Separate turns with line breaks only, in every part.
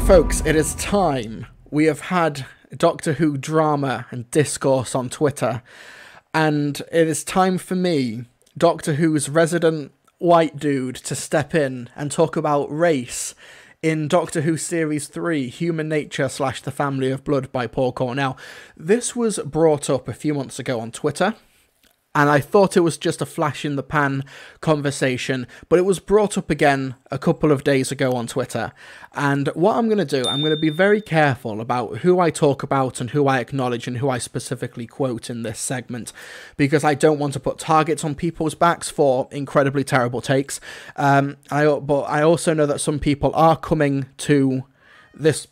Folks, it is time. We have had Doctor Who drama and discourse on Twitter, and it is time for me, Doctor Who's resident white dude, to step in and talk about race in Doctor Who Series 3, Human Nature / The Family of Blood by Paul Cornell. This was brought up a few months ago on Twitter, and I thought it was just a flash in the pan conversation, but it was brought up again a couple of days ago on Twitter. And what I'm going to do, I'm going to be very careful about who I talk about and who I acknowledge and who I specifically quote in this segment, because I don't want to put targets on people's backs for incredibly terrible takes. But I also know that some people are coming to this...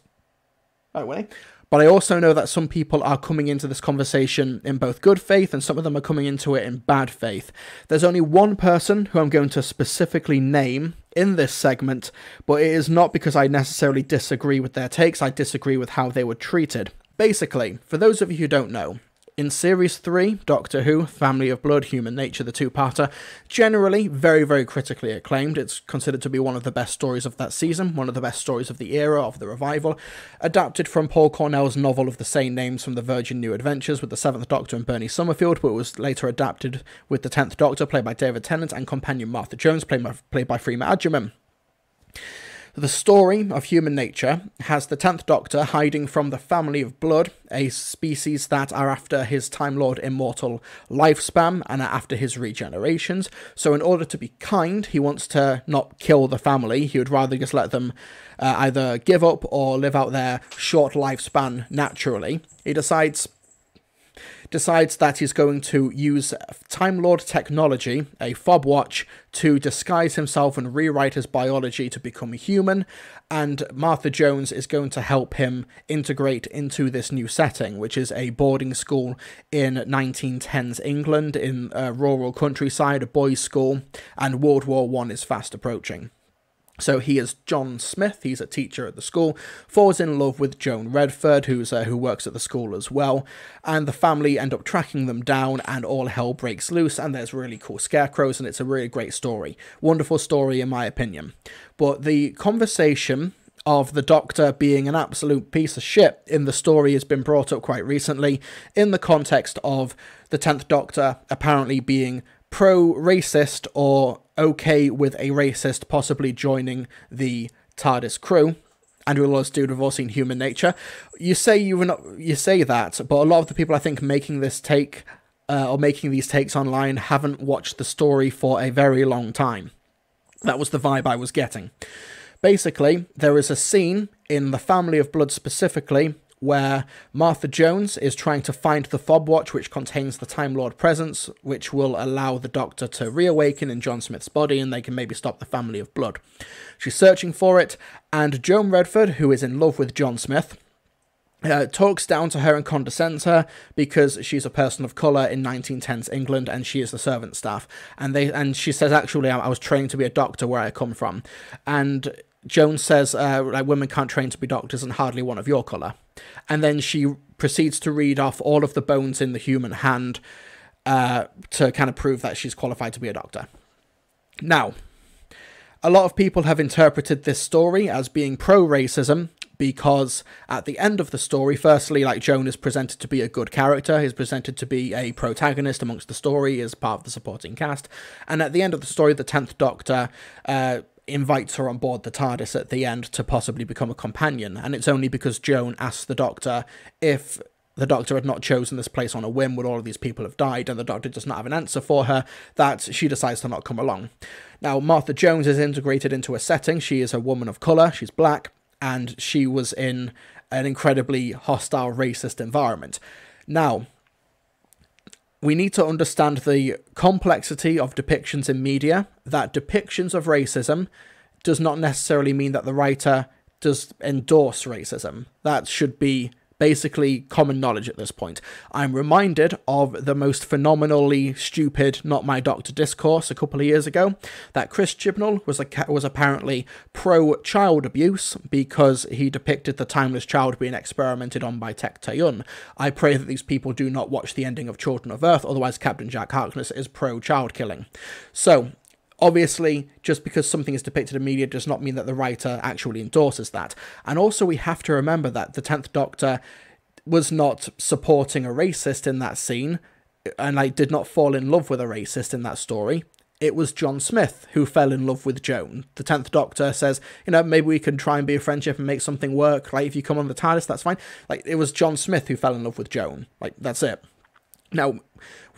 Oh, wait. But I also know that some people are coming into this conversation in both good faith and some of them are coming into it in bad faith. There's only one person who I'm going to specifically name in this segment, but it is not because I necessarily disagree with their takes. I disagree with how they were treated. Basically, for those of you who don't know, in Series 3, Doctor Who, Family of Blood, Human Nature, the two-parter, generally very, very critically acclaimed. It's considered to be one of the best stories of that season, one of the best stories of the era, of the revival, adapted from Paul Cornell's novel of the same names from the Virgin New Adventures with the 7th Doctor and Bernie Summerfield, but it was later adapted with the 10th Doctor, played by David Tennant, and companion Martha Jones, played by Freema Agyeman. The story of Human Nature has the 10th Doctor hiding from the Family of Blood, a species that are after his Time Lord immortal lifespan and are after his regenerations. So in order to be kind, he wants to not kill the family. He would rather just let them either give up or live out their short lifespan naturally. He decides that he's going to use Time Lord technology, a fob watch, to disguise himself and rewrite his biology to become human, and Martha Jones is going to help him integrate into this new setting, which is a boarding school in 1910s England, in a rural countryside, a boys' school, and World War I is fast approaching. So he is John Smith, he's a teacher at the school, falls in love with Joan Redford, who works at the school as well, and the family end up tracking them down, and all hell breaks loose, and there's really cool scarecrows, and it's a really great story. Wonderful story, in my opinion. But the conversation of the Doctor being an absolute piece of shit in the story has been brought up quite recently, in the context of the 10th Doctor apparently being pro-racist or okay with a racist possibly joining the TARDIS crew. Andrew Lloyd Webber, we've all seen Human Nature. You say that, but a lot of the people I think making this take or making these takes online haven't watched the story for a very long time. That was the vibe I was getting. Basically, there is a scene in The Family of Blood specifically where Martha Jones is trying to find the fob watch which contains the Time Lord presence, which will allow the Doctor to reawaken in John Smith's body and they can maybe stop the Family of Blood. She's searching for it, and Joan Redford, who is in love with John Smith, talks down to her and condescends her because she's a person of colour in 1910s England and she is the servant staff. And she says, actually, I was trained to be a doctor where I come from. And Joan says, like, women can't train to be doctors and hardly one of your colour. And then she proceeds to read off all of the bones in the human hand to kind of prove that she's qualified to be a doctor. Now, a lot of people have interpreted this story as being pro-racism because at the end of the story, firstly, like, Joan is presented to be a good character, is presented to be a protagonist amongst the story, is part of the supporting cast, and at the end of the story, the 10th Doctor invites her on board the TARDIS at the end to possibly become a companion, and it's only because Joan asks the Doctor if the Doctor had not chosen this place on a whim, would all of these people have died, and the Doctor does not have an answer for her, that she decides to not come along. Now, Martha Jones is integrated into a setting. She is a woman of colour, she's black, and she was in an incredibly hostile, racist environment. Now, we need to understand the complexity of depictions in media, that depictions of racism does not necessarily mean that the writer does endorse racism. That should be basically common knowledge at this point. I'm reminded of the most phenomenally stupid Not My Doctor discourse a couple of years ago, that Chris Chibnall was apparently pro-child abuse because he depicted the timeless child being experimented on by Tech Tayun. I pray that these people do not watch the ending of Children of Earth, otherwise Captain Jack Harkness is pro-child killing. So, Obviously, just because something is depicted in media does not mean that the writer actually endorses that. And also we have to remember that the 10th Doctor was not supporting a racist in that scene, and did not fall in love with a racist in that story. It was John Smith who fell in love with Joan. The 10th Doctor says, maybe we can try and be a friendship and make something work. If you come on the TARDIS, that's fine. It was John Smith who fell in love with Joan. That's it. Now,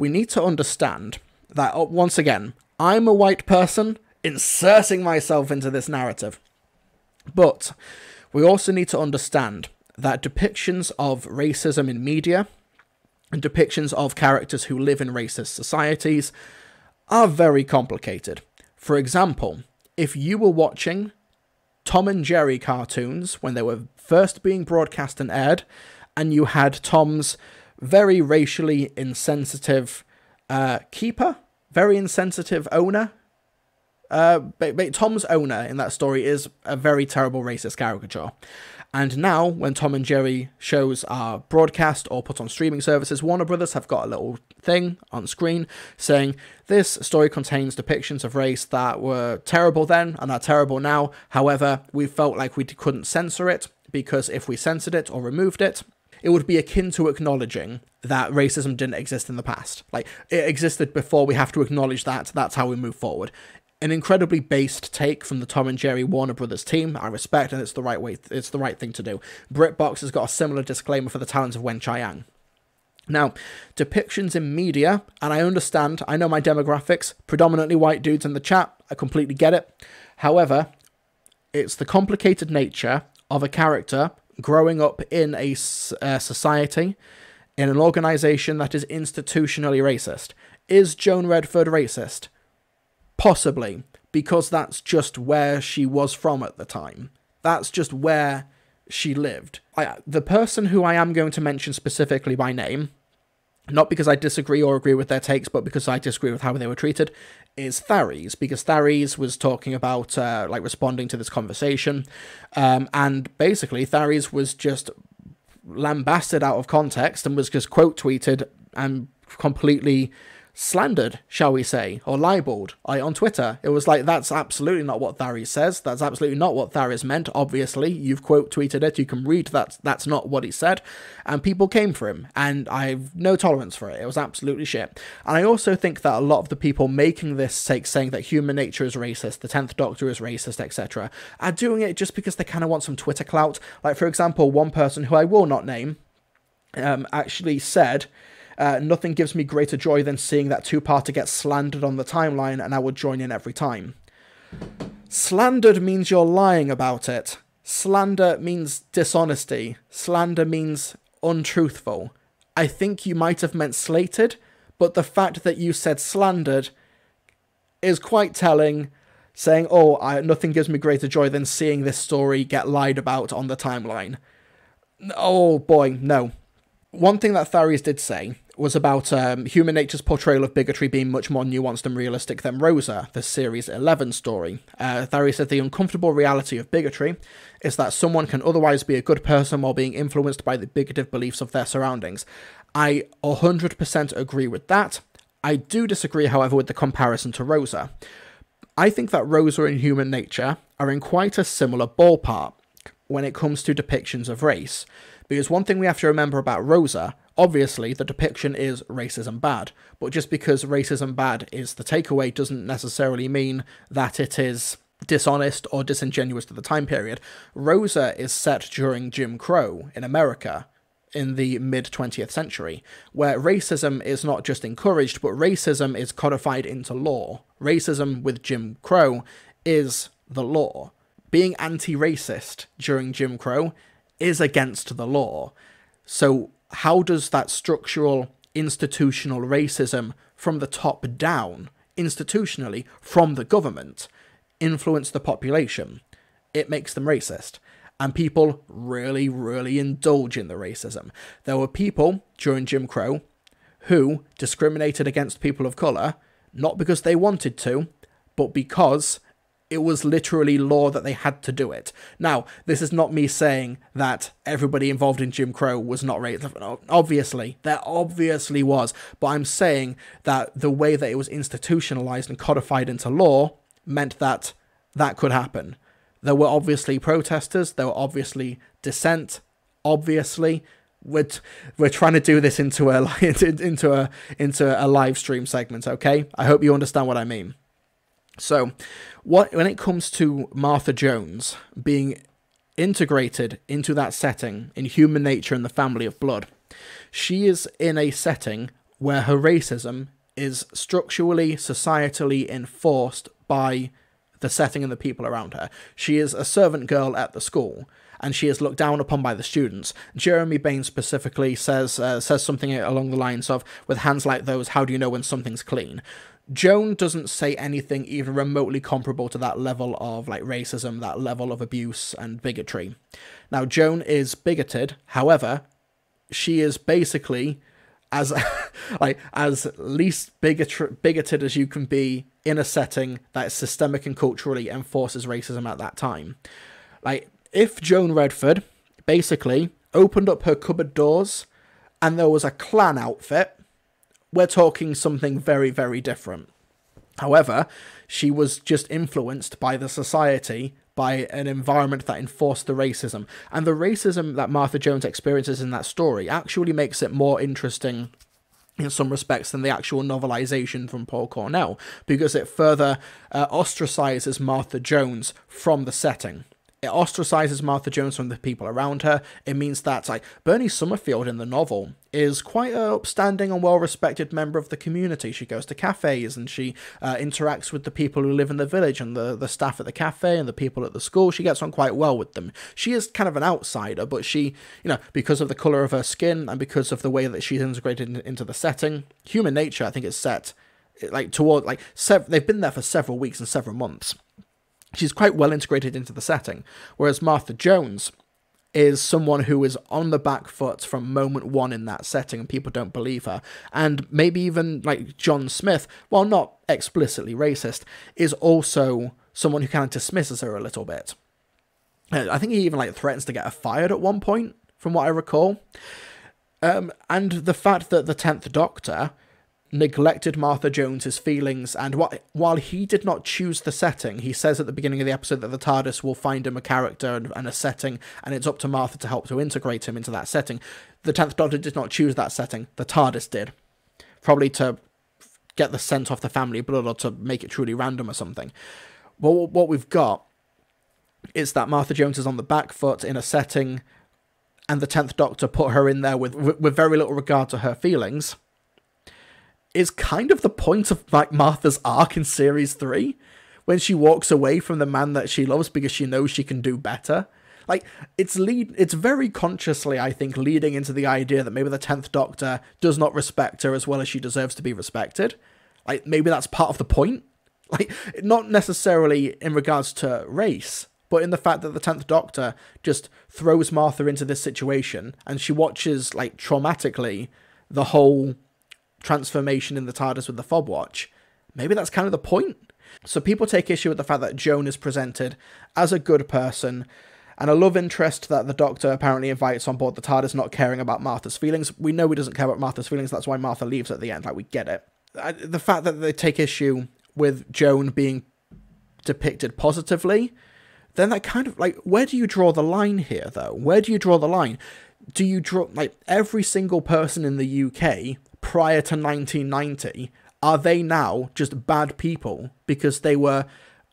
we need to understand that, once again, I'm a white person inserting myself into this narrative. But we also need to understand that depictions of racism in media and depictions of characters who live in racist societies are very complicated. For example, if you were watching Tom and Jerry cartoons when they were first being broadcast and aired, and you had Tom's very racially insensitive keeper, very insensitive owner. Tom's owner in that story is a very terrible racist caricature. And now, when Tom and Jerry shows are broadcast or put on streaming services, Warner Brothers have got a little thing on screen saying, this story contains depictions of race that were terrible then and are terrible now. However, we felt like we couldn't censor it, because if we censored it or removed it, it would be akin to acknowledging that racism didn't exist in the past. It existed before, we have to acknowledge that, that's how we move forward. An incredibly based take from the Tom and Jerry Warner Brothers team, I respect, and it's the right thing to do. BritBox has got a similar disclaimer for the talents of Wen Chiang. Now, depictions in media, and I understand, I know my demographics, predominantly white dudes in the chat, I completely get it. However, it's the complicated nature of a character growing up in a society, in an organisation that is institutionally racist. Is Joan Redford racist? Possibly, because that's just where she was from at the time. That's just where she lived. The person who I am going to mention specifically by name, not because I disagree or agree with their takes, but because I disagree with how they were treated, is Tharies, because Tharies was talking about, responding to this conversation, and basically Tharies was just lambasted out of context and was just quote tweeted and completely slandered, shall we say, or libeled on Twitter. It was that's absolutely not what Tharies says. That's absolutely not what Tharies meant. Obviously, you've quote tweeted it. You can read that. That's not what he said. And people came for him, and I have no tolerance for it. It was absolutely shit. And I also think that a lot of the people making this take, saying that human nature is racist, the 10th Doctor is racist, etc., are doing it just because they kind of want some Twitter clout. For example, one person who I will not name actually said, nothing gives me greater joy than seeing that two-parter get slandered on the timeline, and I would join in every time. Slandered means you're lying about it. Slander means dishonesty. Slander means untruthful. I think you might have meant slated, but the fact that you said slandered is quite telling, saying, nothing gives me greater joy than seeing this story get lied about on the timeline. Oh boy, no. One thing that Tharies did say was about human nature's portrayal of bigotry being much more nuanced and realistic than Rosa, the Series 11 story. Tharies said the uncomfortable reality of bigotry is that someone can otherwise be a good person while being influenced by the bigoted beliefs of their surroundings. I 100% agree with that. I do disagree, however, with the comparison to Rosa. I think that Rosa and human nature are in quite a similar ballpark when it comes to depictions of race. Because one thing we have to remember about Rosa, obviously the depiction is racism bad, but just because racism bad is the takeaway doesn't necessarily mean that it is dishonest or disingenuous to the time period. Rosa is set during Jim Crow in America in the mid-20th century, where racism is not just encouraged, but racism is codified into law. Racism with Jim Crow is the law. Being anti-racist during Jim Crow is against the law. So how does that structural, institutional racism from the top down, institutionally, from the government, influence the population? It makes them racist. And people really, really indulge in the racism. There were people during Jim Crow who discriminated against people of colour, not because they wanted to, but because It was literally law that they had to do it. Now, this is not me saying that everybody involved in Jim Crow was not racist. Obviously, there obviously was. But I'm saying that the way that it was institutionalized and codified into law meant that that could happen. There were obviously protesters. There were obviously dissent. Obviously, we're trying to do this into a live stream segment. Okay, I hope you understand what I mean. So, when it comes to Martha Jones being integrated into that setting in Human Nature and the Family of Blood, she is in a setting where her racism is structurally, societally enforced by the setting and the people around her. She is a servant girl at the school, and she is looked down upon by the students. Jeremy Baines specifically says something along the lines of, "With hands like those, how do you know when something's clean?" Joan doesn't say anything even remotely comparable to that level of racism, that level of abuse and bigotry. Now, Joan is bigoted, however, she is basically as as least bigoted as you can be in a setting that is systemic and culturally enforces racism at that time. If Joan Redford basically opened up her cupboard doors and there was a Klan outfit, we're talking something very, very different. However, she was just influenced by the society, by an environment that enforced the racism. And the racism that Martha Jones experiences in that story actually makes it more interesting in some respects than the actual novelization from Paul Cornell, because it further ostracizes Martha Jones from the setting. It ostracizes Martha Jones from the people around her. It means that Bernie Summerfield in the novel is quite an upstanding and well-respected member of the community. She goes to cafes and she interacts with the people who live in the village and the staff at the cafe and the people at the school. She gets on quite well with them. She is kind of an outsider, but she, because of the colour of her skin and because of the way that she's integrated into the setting, Human Nature, I think, is set they've been there for several weeks and several months. She's quite well integrated into the setting, whereas Martha Jones is someone who is on the back foot from moment one in that setting, and people don't believe her. And maybe even John Smith, while not explicitly racist, is also someone who kind of dismisses her a little bit. I think he even threatens to get her fired at one point, from what I recall. And the fact that the 10th Doctor neglected Martha Jones's feelings, and while he did not choose the setting, he says at the beginning of the episode that the TARDIS will find him a character and a setting, and it's up to Martha to help to integrate him into that setting. The 10th Doctor did not choose that setting, the TARDIS did. Probably to get the scent off the family blood, or to make it truly random or something. But what we've got is that Martha Jones is on the back foot in a setting, and the 10th Doctor put her in there with very little regard to her feelings, is kind of the point of Martha's arc in Series 3, when she walks away from the man that she loves because she knows she can do better. It's very consciously, I think, leading into the idea that maybe the 10th Doctor does not respect her as well as she deserves to be respected. Maybe that's part of the point. Not necessarily in regards to race, but in the fact that the 10th Doctor just throws Martha into this situation, and she watches, traumatically, the whole transformation in the TARDIS with the fob watch. Maybe that's kind of the point. So people take issue with the fact that Joan is presented as a good person and a love interest that the Doctor apparently invites on board the TARDIS, not caring about Martha's feelings. We know he doesn't care about Martha's feelings, that's why Martha leaves at the end, we get it. The fact that they take issue with Joan being depicted positively, then that kind of, where do you draw the line here, though? Where do you draw the line? Do you draw, every single person in the UK prior to 1990, are they now just bad people because they were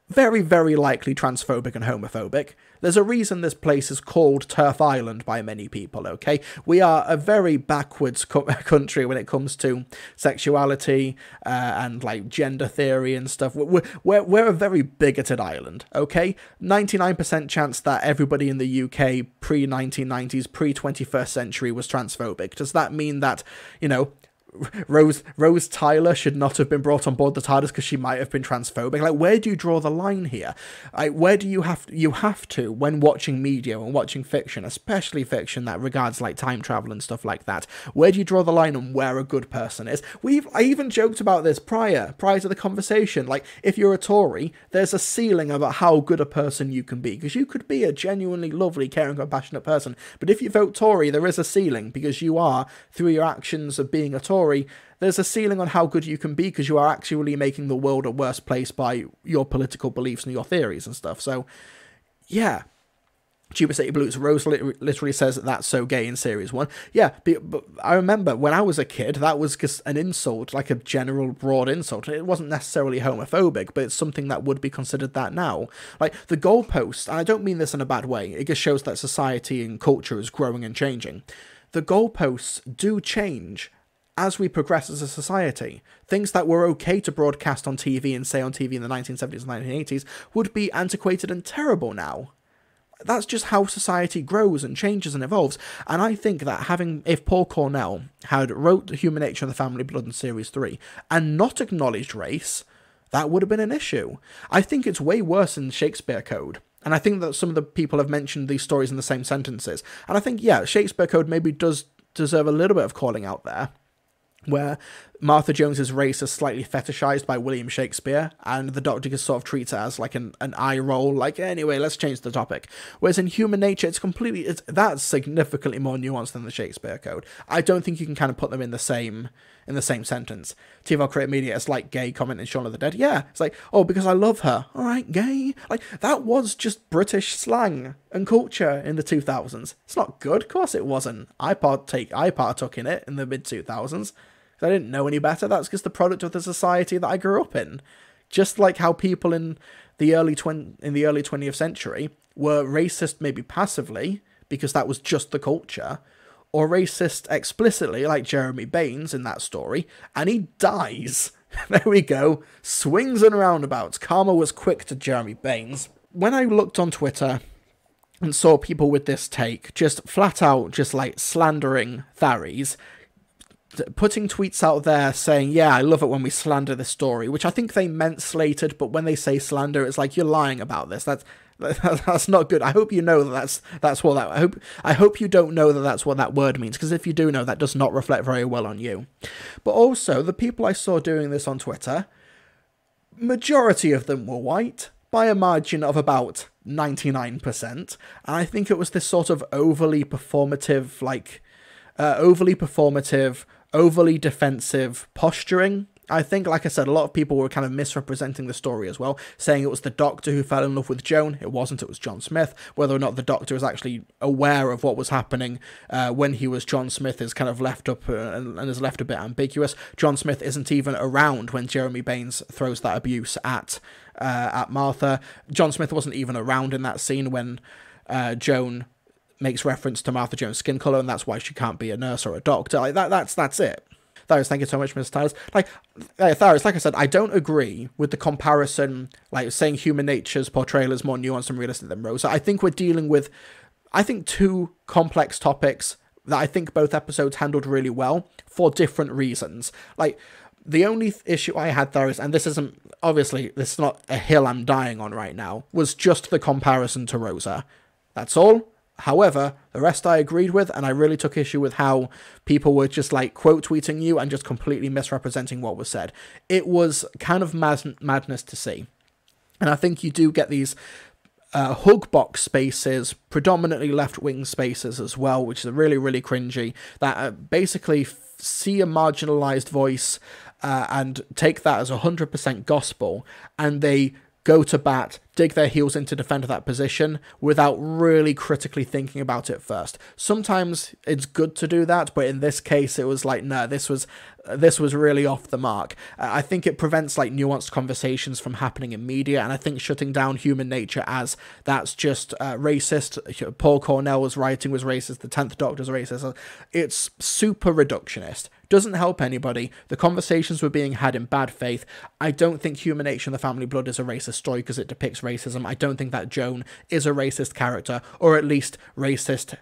very, very likely transphobic and homophobic? There's a reason this place is called Turf Island by many people, okay? We are a very backwards country when it comes to sexuality and gender theory and stuff. We're a very bigoted island, okay? 99% chance that everybody in the UK pre-1990s, pre-21st century was transphobic. Does that mean that, Rose Tyler should not have been brought on board the TARDIS because she might have been transphobic. Like, where do you draw the line here? Like, where do you have to when watching media and watching fiction, especially fiction that regards like time travel and stuff like that? Where do you draw the line on where a good person is? I even joked about this prior to the conversation. Like, if you're a Tory, there's a ceiling about how good a person you can be, because you could be a genuinely lovely, caring, compassionate person, but if you vote Tory, there is a ceiling, because you are, through your actions of being a Tory, there's a ceiling on how good you can be, because you are actually making the world a worse place by your political beliefs and your theories and stuff. So, yeah. Tuba City Blues, Rose literally says that's so gay in Series 1. Yeah, but I remember when I was a kid, that was just an insult, like a general broad insult. It wasn't necessarily homophobic, but it's something that would be considered that now. Like, the goalposts, and I don't mean this in a bad way, it just shows that society and culture is growing and changing. The goalposts do change as we progress as a society. Things that were okay to broadcast on TV and say on TV in the 1970s and 1980s would be antiquated and terrible now. That's just how society grows and changes and evolves. And I think that if Paul Cornell had wrote Human Nature and the Family Blood in Series 3 and not acknowledged race, that would have been an issue. I think it's way worse in Shakespeare Code. And I think that some of the people have mentioned these stories in the same sentences. And I think, yeah, Shakespeare Code maybe does deserve a little bit of calling out there, where Martha Jones's race is slightly fetishized by William Shakespeare, and the Doctor just sort of treats it as like an eye roll, like, anyway, let's change the topic. Whereas in Human Nature, that's significantly more nuanced than the Shakespeare Code. I don't think you can kind of put them in the same sentence. TVL Creative Media is like gay comment in Shaun of the Dead. Yeah, it's like, oh, because I love her. All right, gay. Like, that was just British slang and culture in the 2000s. It's not good. Of course it wasn't. I partook in it in the mid-2000s. I didn't know any better. That's just the product of the society that I grew up in. Just like how people in the early 20th century were racist maybe passively, because that was just the culture, or racist explicitly, like Jeremy Baines in that story, and he dies. There we go. Swings and roundabouts. Karma was quick to Jeremy Baines. When I looked on Twitter and saw people with this take, just flat out, just like slandering Tharies, putting tweets out there saying, yeah, I love it when we slander this story, which I think they meant slated, but when they say slander, it's like, you're lying about this. That's not good. I hope you know that's what that. I hope you don't know that that's what that word means, because if you do know, that does not reflect very well on you. But also, the people I saw doing this on Twitter, majority of them were white, by a margin of about 99%, and I think it was this sort of overly performative, overly defensive posturing. I think, like I said, a lot of people were kind of misrepresenting the story as well, saying it was the Doctor who fell in love with Joan. It wasn't, it was John Smith. Whether or not the Doctor was actually aware of what was happening when he was John Smith is kind of left up and is left a bit ambiguous. John Smith isn't even around when Jeremy Baines throws that abuse at Martha. John Smith wasn't even around in that scene when Joan makes reference to Martha Jones' skin colour, and that's why she can't be a nurse or a doctor. Like, that's it. Tharis, thank you so much, Mr. Tharis. Tharis, like I said, I don't agree with the comparison, like saying Human Nature's portrayal is more nuanced and realistic than Rosa. I think we're dealing with, two complex topics that I think both episodes handled really well for different reasons. Like, the only issue I had there is, and this is not a hill I'm dying on right now, was just the comparison to Rosa. That's all. However, the rest I agreed with, and I really took issue with how people were just like quote tweeting you and just completely misrepresenting what was said. It was kind of madness to see. And I think you do get these hug box spaces, predominantly left-wing spaces as well, which is really, really cringy, that basically see a marginalized voice and take that as 100% gospel, and they go to bat, dig their heels in to defend that position without really critically thinking about it first. Sometimes it's good to do that, but in this case, it was like, no, this was really off the mark. I think it prevents like nuanced conversations from happening in media, and I think shutting down Human Nature as that's just racist, Paul Cornell's writing was racist, the 10th Doctor's racist, it's super reductionist. Doesn't help anybody. The conversations were being had in bad faith. I don't think Human Nature and the Family Blood is a racist story because it depicts racism. I don't think that Joan is a racist character, or at least racist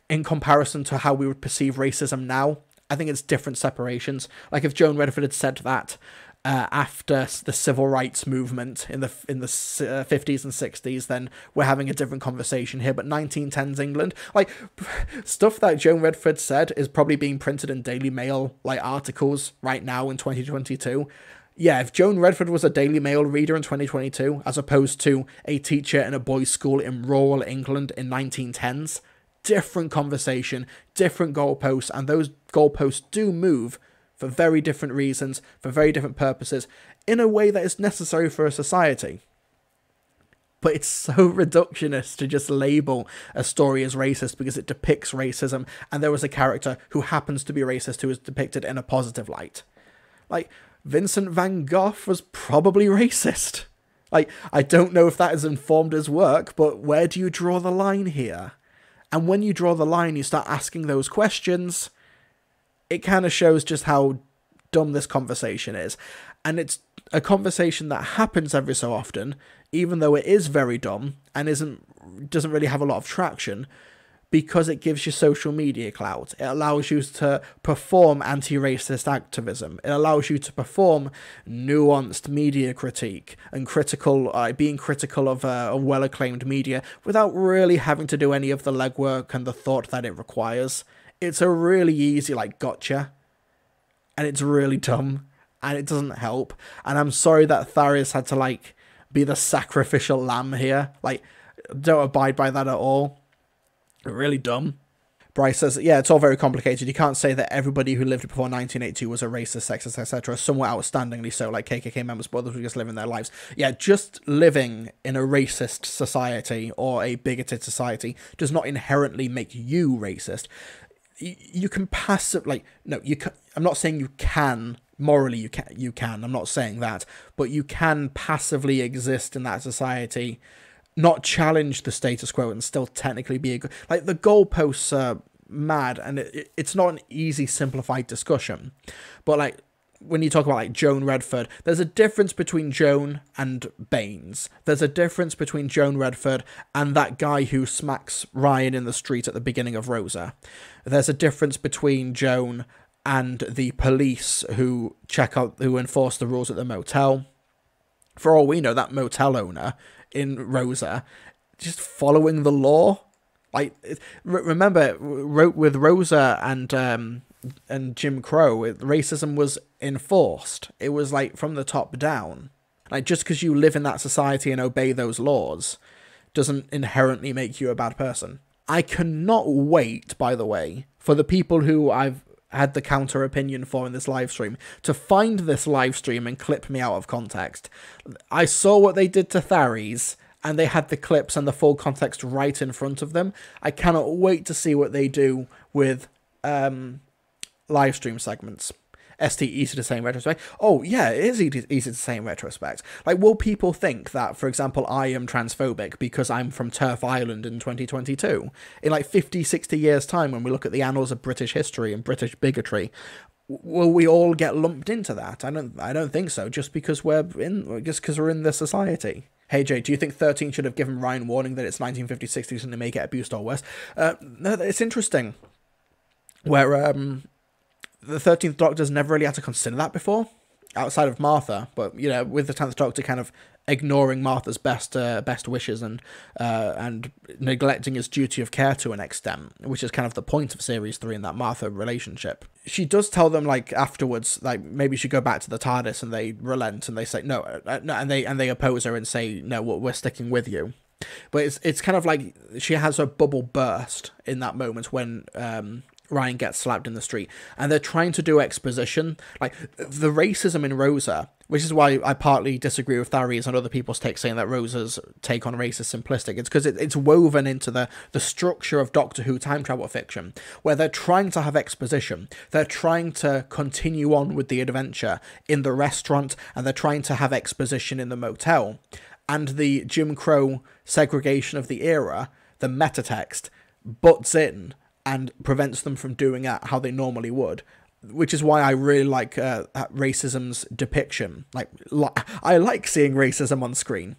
in comparison to how we would perceive racism now. I think it's different separations. Like if Joan Redford had said that after the civil rights movement in the 50s and 60s, then we're having a different conversation here. But 1910s England, like stuff that Joan Redford said is probably being printed in Daily Mail like articles right now in 2022. Yeah, if Joan Redford was a Daily Mail reader in 2022, as opposed to a teacher in a boys' school in rural England in 1910s, different conversation, different goalposts, and those goalposts do move for very different reasons, for very different purposes, in a way that is necessary for a society. But it's so reductionist to just label a story as racist because it depicts racism, and there was a character who happens to be racist who is depicted in a positive light. Like, Vincent van Gogh was probably racist. Like, I don't know if that has informed his work, but where do you draw the line here? And when you draw the line, you start asking those questions, it kind of shows just how dumb this conversation is. And it's a conversation that happens every so often, even though it is very dumb and doesn't really have a lot of traction, because it gives you social media clout. It allows you to perform anti-racist activism. It allows you to perform nuanced media critique and being critical of a well-acclaimed media without really having to do any of the legwork and the thought that it requires. It's a really easy, gotcha. And it's really dumb. And it doesn't help. And I'm sorry that Tharius had to, be the sacrificial lamb here. Don't abide by that at all. Really dumb. Bryce says, yeah, it's all very complicated. You can't say that everybody who lived before 1982 was a racist, sexist, etc. Somewhat outstandingly so, like KKK members, but others were just living their lives. Yeah, just living in a racist society or a bigoted society does not inherently make you racist. You can I'm not saying you can, morally you can, I'm not saying that, but you can passively exist in that society, not challenge the status quo and still technically be a good... the goalposts are mad, and it's not an easy, simplified discussion. But, when you talk about, Joan Redford, there's a difference between Joan and Baines. There's a difference between Joan Redford and that guy who smacks Ryan in the street at the beginning of Rosa. There's a difference between Joan and the police who enforce the rules at the motel. For all we know, that motel owner in Rosa just following the law. Remember, with Rosa and Jim Crow, racism was enforced. It was from the top down. Just because you live in that society and obey those laws doesn't inherently make you a bad person. I cannot wait, by the way, for the people who I've had the counter opinion for in this live stream to find this live stream and clip me out of context. I saw what they did to Tharies, and they had the clips and the full context right in front of them. I cannot wait to see what they do with live stream segments. ST easy to say in retrospect. Oh yeah, it is easy to say in retrospect. Will people think that, for example, I am transphobic because I'm from Turf Island in 2022? In 50, 60 years time, when we look at the annals of British history and British bigotry, will we all get lumped into that? I don't think so, just because we're in this society. Hey Jay, do you think 13 should have given Ryan warning that it's 1950s, 60s and they may get abused or worse? No, it's interesting. Where the 13th Doctor's never really had to consider that before, outside of Martha. But, with the 10th Doctor kind of ignoring Martha's best wishes and neglecting his duty of care to an extent, which is kind of the point of Series 3 in that Martha relationship. She does tell them, afterwards, maybe she go back to the TARDIS, and they relent, and they say, no, and they oppose her and say, no, we're sticking with you. But it's kind of she has a bubble burst in that moment when Ryan gets slapped in the street, and they're trying to do exposition. The racism in Rosa, which is why I partly disagree with Tharius and other people's take saying that Rosa's take on race is simplistic. It's because it's woven into the structure of Doctor Who time travel fiction, where they're trying to have exposition. They're trying to continue on with the adventure in the restaurant, and they're trying to have exposition in the motel. And the Jim Crow segregation of the era, the metatext, butts in and prevents them from doing it how they normally would, which is why I really like racism's depiction. I like seeing racism on screen.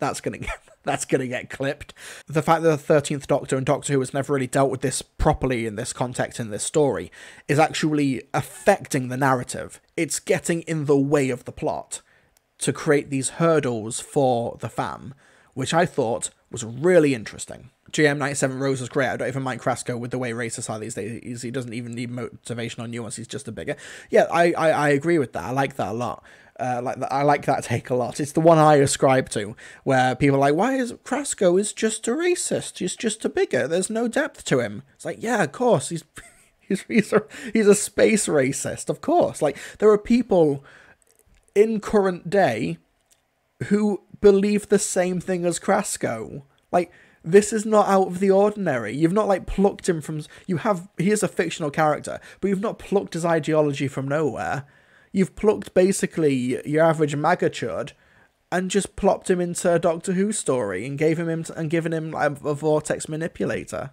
That's gonna That's going to get clipped. The fact that the 13th Doctor and Doctor Who has never really dealt with this properly in this context, in this story, is actually affecting the narrative. It's getting in the way of the plot to create these hurdles for the fam, which I thought was really interesting. GM97 Rose was great. I don't even mind Krasko with the way racists are these days. He doesn't even need motivation or nuance. He's just a bigger. Yeah, I agree with that. I like that a lot. I like that take a lot. It's the one I ascribe to, where people are like, why is Krasko is just a racist? He's just a bigot. There's no depth to him. It's like, yeah, of course. He's a space racist, of course. Like, there are people in current day who believe the same thing as Krasko. Like, this is not out of the ordinary. You've not, like, plucked him from... He is a fictional character, but you've not plucked his ideology from nowhere. You've plucked, basically, your average MAGA chud and just plopped him into a Doctor Who story and given him like, a vortex manipulator.